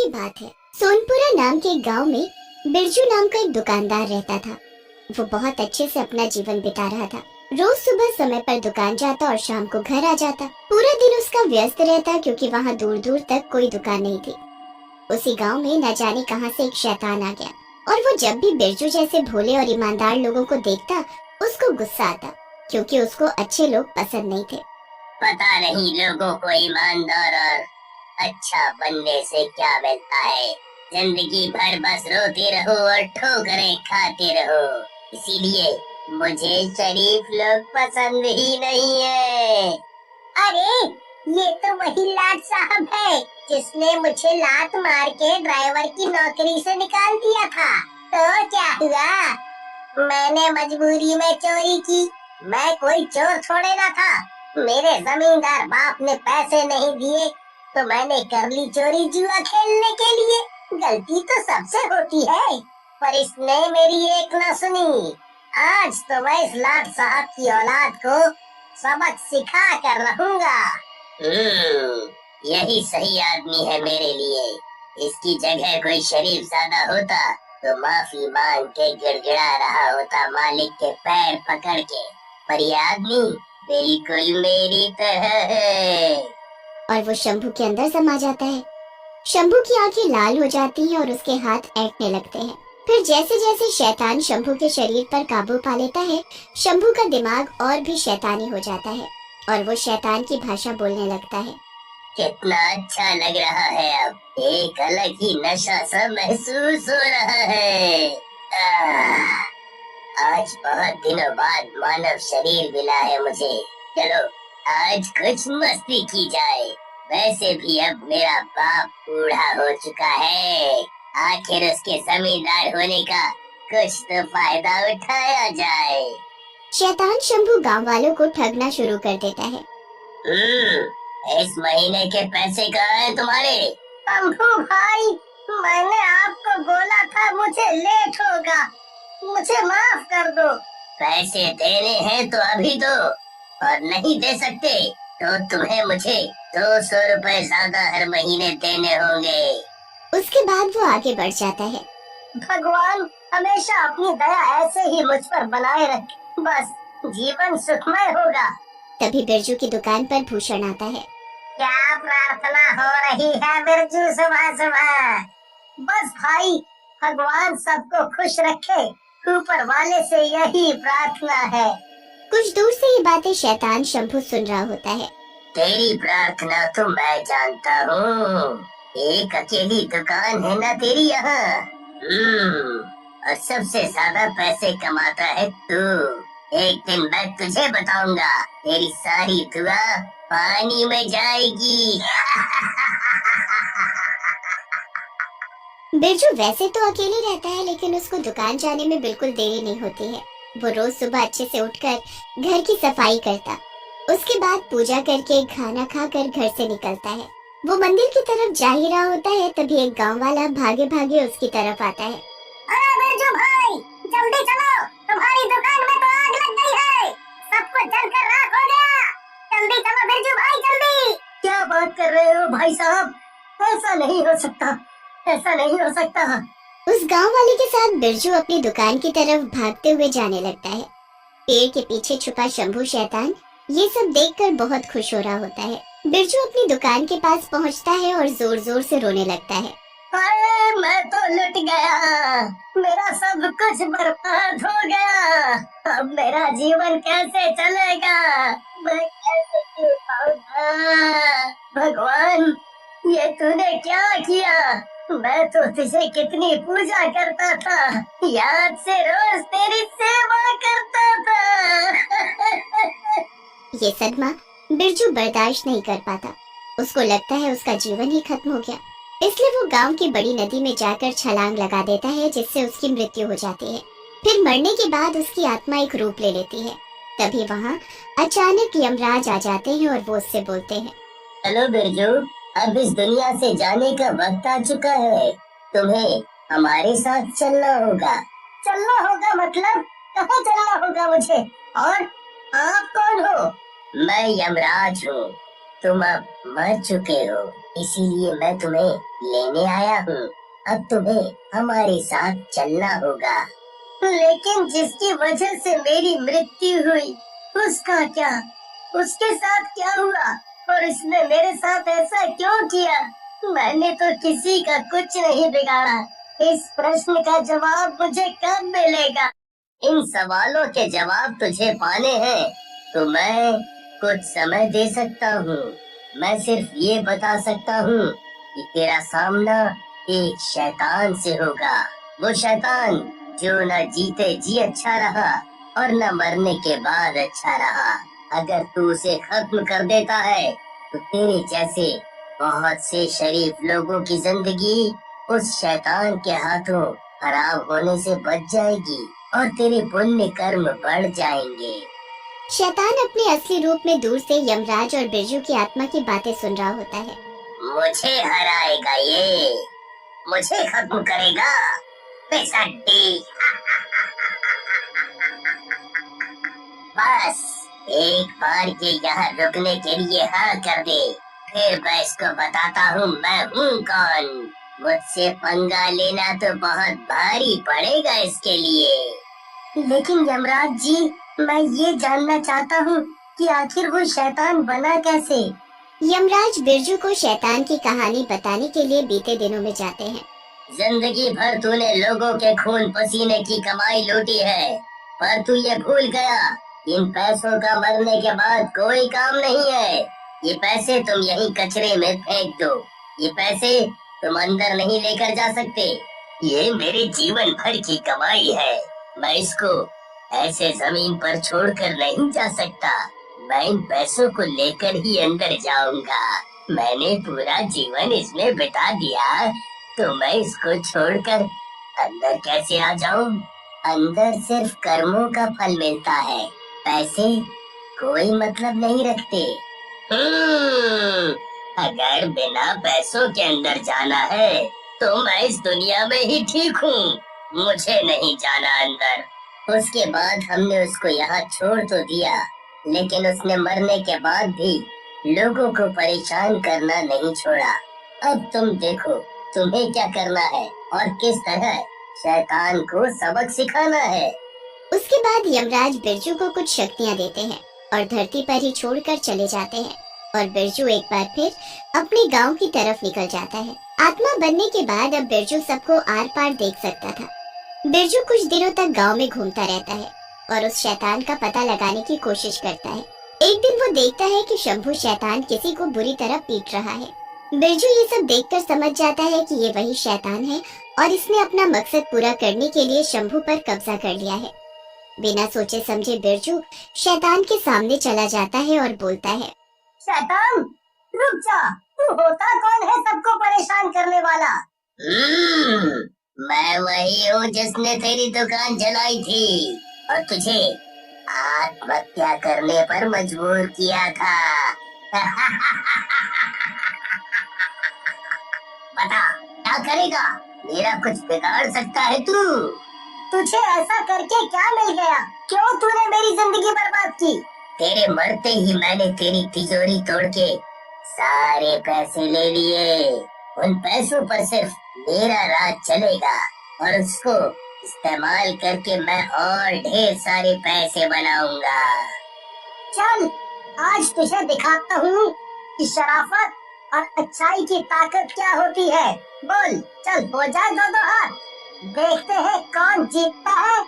की बात है। सोनपुरा नाम के गांव में बिरजू नाम का एक दुकानदार रहता था। वो बहुत अच्छे से अपना जीवन बिता रहा था। रोज सुबह समय पर दुकान जाता और शाम को घर आ जाता। पूरा दिन उसका व्यस्त रहता क्योंकि वहाँ दूर दूर तक कोई दुकान नहीं थी। उसी गांव में न जाने कहां से एक शैतान आ गया और वो जब भी बिरजू जैसे भोले और ईमानदार लोगों को देखता उसको गुस्सा आता, क्योंकि उसको अच्छे लोग पसंद नहीं थे। पता नहीं लोगों को ईमानदार और अच्छा बनने से क्या मिलता है। जिंदगी भर बस रोते रहो और ठोकरें खाते रहो। इसीलिए मुझे शरीफ लोग पसंद ही नहीं है। अरे ये तो वही लाट साहब है जिसने मुझे लात मार के ड्राइवर की नौकरी से निकाल दिया था। तो क्या हुआ? मैंने मजबूरी में चोरी की। मैं कोई चोर थोड़े ना था। मेरे जमींदार बाप ने पैसे नहीं दिए तो मैंने कर ली चोरी जुआ खेलने के लिए। गलती तो सबसे होती है, पर इसने मेरी एक न सुनी। आज तो मैं इस लाट साहब की औलाद को सबक सिखा कर रहूंगा। यही सही आदमी है मेरे लिए। इसकी जगह कोई शरीफ ज़्यादा होता तो माफी मांग के गिड़गिड़ा रहा होता मालिक के पैर पकड़ के, पर ये आदमी बिल्कुल मेरी तरह है। और वो शंभू के अंदर समा जाता है। शंभू की आंखें लाल हो जाती हैं और उसके हाथ ऐंठने लगते हैं। फिर जैसे जैसे शैतान शंभू के शरीर पर काबू पा लेता है, शंभू का दिमाग और भी शैतानी हो जाता है और वो शैतान की भाषा बोलने लगता है। कितना अच्छा लग रहा है, अब एक अलग ही नशा सा महसूस हो रहा है। आज बहुत दिनों बाद मानव शरीर मिला है मुझे। चलो आज कुछ मस्ती की जाए। वैसे भी अब मेरा बाप बूढ़ा हो चुका है, आखिर उसके जमींदार होने का कुछ तो फायदा उठाया जाए। शैतान शंभू गांव वालों को ठगना शुरू कर देता है। इस महीने के पैसे कहाँ हैं तुम्हारे? शंभू भाई, मैंने आपको बोला था मुझे लेट होगा, मुझे माफ कर दो। पैसे देने हैं तो अभी दो, और नहीं दे सकते तो तुम्हें मुझे 200 रुपए ज्यादा हर महीने देने होंगे। उसके बाद वो आगे बढ़ जाता है। भगवान हमेशा अपनी दया ऐसे ही मुझ पर बनाए रखे, बस जीवन सुखमय होगा। तभी बिरजू की दुकान पर भूषण आता है। क्या प्रार्थना हो रही है बिरजू सुबह सुबह? बस भाई, भगवान सबको खुश रखे, ऊपर वाले से यही प्रार्थना है। कुछ दूर से ये बातें शैतान शंभू सुन रहा होता है। तेरी प्रार्थना तो मैं जानता हूँ। एक अकेली दुकान है ना तेरी यहाँ, और सबसे ज्यादा पैसे कमाता है तू। एक दिन मैं तुझे बताऊंगा, तेरी सारी दुआ पानी में जाएगी। बिरजू वैसे तो अकेले रहता है, लेकिन उसको दुकान जाने में बिल्कुल देरी नहीं होती है। वो रोज सुबह अच्छे से उठकर घर की सफाई करता, उसके बाद पूजा करके खाना खाकर घर से निकलता है। वो मंदिर की तरफ जा ही रहा होता है, तभी एक गांव वाला भागे भागे उसकी तरफ आता है। अरे बिरजू भाई, जल्दी चलो, तुम्हारी दुकान में तो आग लग गई है, सब कुछ जलकर राख हो गया। जल्दी चलो बिरजू भाई, जल्दी। क्या बात कर रहे हो भाई साहब? ऐसा नहीं हो सकता, ऐसा नहीं हो सकता। उस गांव वाले के साथ बिरजू अपनी दुकान की तरफ भागते हुए जाने लगता है। पेड़ के पीछे छुपा शंभू शैतान ये सब देखकर बहुत खुश हो रहा होता है। बिरजू अपनी दुकान के पास पहुंचता है और जोर जोर से रोने लगता है। अरे मैं तो लुट गया, मेरा सब कुछ बर्बाद हो गया। अब मेरा जीवन कैसे चलेगा? मैं कैसे जी पाऊंगा? भगवान, ये तूने क्या किया? मैं तो तुझे कितनी पूजा करता था, याद से रोज तेरी सेवा करता था। ये सदमा बिरजू बर्दाश्त नहीं कर पाता। उसको लगता है उसका जीवन ही खत्म हो गया, इसलिए वो गांव की बड़ी नदी में जाकर छलांग लगा देता है, जिससे उसकी मृत्यु हो जाती है। फिर मरने के बाद उसकी आत्मा एक रूप ले लेती है। तभी वहाँ अचानक यमराज आ जाते हैं और वो उससे बोलते हैं। हेलो बिरजू, अब इस दुनिया से जाने का वक्त आ चुका है, तुम्हें हमारे साथ चलना होगा। चलना होगा मतलब? कहाँ चलना होगा मुझे? और आप कौन हो? मैं यमराज हूँ, तुम अब मर चुके हो, इसीलिए मैं तुम्हें लेने आया हूँ। अब तुम्हें हमारे साथ चलना होगा। लेकिन जिसकी वजह से मेरी मृत्यु हुई, उसका क्या? उसके साथ क्या हुआ? और इसने मेरे साथ ऐसा क्यों किया? मैंने तो किसी का कुछ नहीं बिगाड़ा। इस प्रश्न का जवाब मुझे कब मिलेगा? इन सवालों के जवाब तुझे पाने हैं तो मैं कुछ समय दे सकता हूँ। मैं सिर्फ ये बता सकता हूँ कि तेरा सामना एक शैतान से होगा। वो शैतान जो न जीते जी अच्छा रहा और न मरने के बाद अच्छा रहा। अगर तू उसे खत्म कर देता है तो तेरे जैसे बहुत से शरीफ लोगों की जिंदगी उस शैतान के हाथों खराब होने से बच जाएगी और तेरे पुण्य कर्म बढ़ जाएंगे। शैतान अपने असली रूप में दूर से यमराज और बिरजू की आत्मा की बातें सुन रहा होता है। मुझे हराएगा ये, मुझे खत्म करेगा बेसड्डी। बस एक बार के यहाँ रुकने के लिए हाँ कर दे, फिर मैं इसको बताता हूँ मैं हूँ कौन। मुझसे पंगा लेना तो बहुत भारी पड़ेगा इसके लिए। लेकिन यमराज जी, मैं ये जानना चाहता हूँ कि आखिर वो शैतान बना कैसे? यमराज बिरजू को शैतान की कहानी बताने के लिए बीते दिनों में जाते हैं। जिंदगी भर तूने लोगों के खून पसीने की कमाई लूटी है, पर तू ये भूल गया इन पैसों का मरने के बाद कोई काम नहीं है। ये पैसे तुम यहीं कचरे में फेंक दो। ये पैसे तुम अंदर नहीं लेकर जा सकते। ये मेरे जीवन भर की कमाई है, मैं इसको ऐसे जमीन पर छोड़कर नहीं जा सकता। मैं इन पैसों को लेकर ही अंदर जाऊंगा। मैंने पूरा जीवन इसमें बिता दिया, तो मैं इसको छोड़कर अंदर कैसे आ जाऊं? अंदर सिर्फ कर्मों का फल मिलता है, पैसे कोई मतलब नहीं रखते। अगर बिना पैसों के अंदर जाना है तो मैं इस दुनिया में ही ठीक हूँ, मुझे नहीं जाना अंदर। उसके बाद हमने उसको यहाँ छोड़ तो दिया, लेकिन उसने मरने के बाद भी लोगों को परेशान करना नहीं छोड़ा। अब तुम देखो तुम्हें क्या करना है और किस तरह शैतान को सबक सिखाना है। उसके बाद यमराज बिरजू को कुछ शक्तियाँ देते हैं और धरती पर ही छोड़कर चले जाते हैं और बिरजू एक बार फिर अपने गांव की तरफ निकल जाता है। आत्मा बनने के बाद अब बिरजू सबको आर पार देख सकता था। बिरजू कुछ दिनों तक गांव में घूमता रहता है और उस शैतान का पता लगाने की कोशिश करता है। एक दिन वो देखता है कि शंभू शैतान किसी को बुरी तरह पीट रहा है। बिरजू ये सब देखकर समझ जाता है कि ये वही शैतान है और इसने अपना मकसद पूरा करने के लिए शंभू पर कब्जा कर लिया है। बिना सोचे समझे बिरजू शैतान के सामने चला जाता है और बोलता है, शैतान रुक जा, तू होता कौन है सबको परेशान करने वाला? मैं वही हूँ जिसने तेरी दुकान जलाई थी और तुझे आत्महत्या करने पर मजबूर किया था। बता क्या करेगा? मेरा कुछ बिगाड़ सकता है तू? तुझे ऐसा करके क्या मिल गया? क्यों तूने मेरी जिंदगी बर्बाद की? तेरे मरते ही मैंने तेरी तिजोरी तोड़ के सारे पैसे ले लिए। उन पैसों पर सिर्फ मेरा राज चलेगा और उसको इस्तेमाल करके मैं और ढेर सारे पैसे बनाऊंगा। चल आज तुझे दिखाता हूँ कि शराफत और अच्छाई की ताकत क्या होती है। बोल चल, हो जाए दो हाथ, देखते हैं कौन जीतता है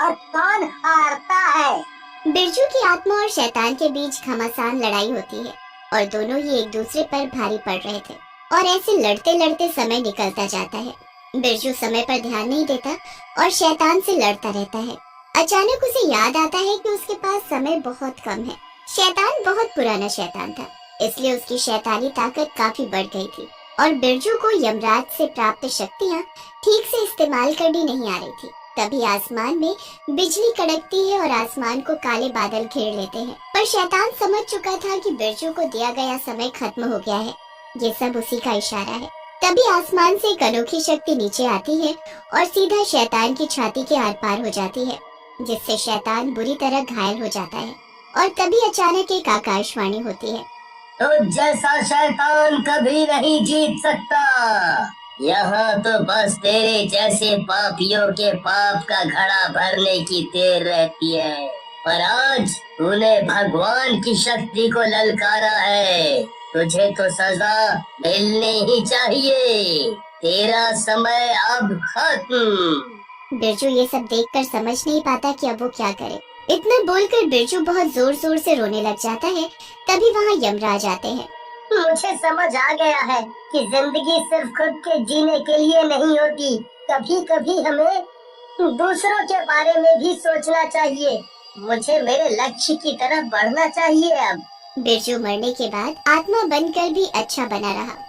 और कौन हारता है। बिरजू की आत्मा और शैतान के बीच घमासान लड़ाई होती है और दोनों ही एक दूसरे पर भारी पड़ रहे थे और ऐसे लड़ते लड़ते समय निकलता जाता है। बिरजू समय पर ध्यान नहीं देता और शैतान से लड़ता रहता है। अचानक उसे याद आता है कि उसके पास समय बहुत कम है। शैतान बहुत पुराना शैतान था, इसलिए उसकी शैतानी ताकत काफी बढ़ गई थी और बिरजू को यमराज से प्राप्त शक्तियाँ ठीक से इस्तेमाल करनी नहीं आ रही थी। तभी आसमान में बिजली कड़कती है और आसमान को काले बादल घेर लेते हैं। पर शैतान समझ चुका था कि बिरजू को दिया गया समय खत्म हो गया है, ये सब उसी का इशारा है। तभी आसमान से एक अनोखी शक्ति नीचे आती है और सीधा शैतान की छाती के आर पार हो जाती है, जिससे शैतान बुरी तरह घायल हो जाता है। और तभी अचानक एक आकाशवाणी होती है, तो जैसा शैतान कभी नहीं जीत सकता। यहाँ तो बस तेरे जैसे पापियों के पाप का घड़ा भरने की देर रहती है। पर आज तूने भगवान की शक्ति को ललकारा है, तुझे तो सजा मिलनी ही चाहिए। तेरा समय अब खत्म। बिरजू ये सब देखकर समझ नहीं पाता कि अब वो क्या करे। इतना बोलकर बिरजू बहुत जोर जोर से रोने लग जाता है। तभी वहाँ यमराज आते हैं। मुझे समझ आ गया है कि जिंदगी सिर्फ खुद के जीने के लिए नहीं होती, कभी कभी हमें दूसरों के बारे में भी सोचना चाहिए। मुझे मेरे लक्ष्य की तरफ बढ़ना चाहिए अब। बिरजू मरने के बाद आत्मा बनकर भी अच्छा बना रहा।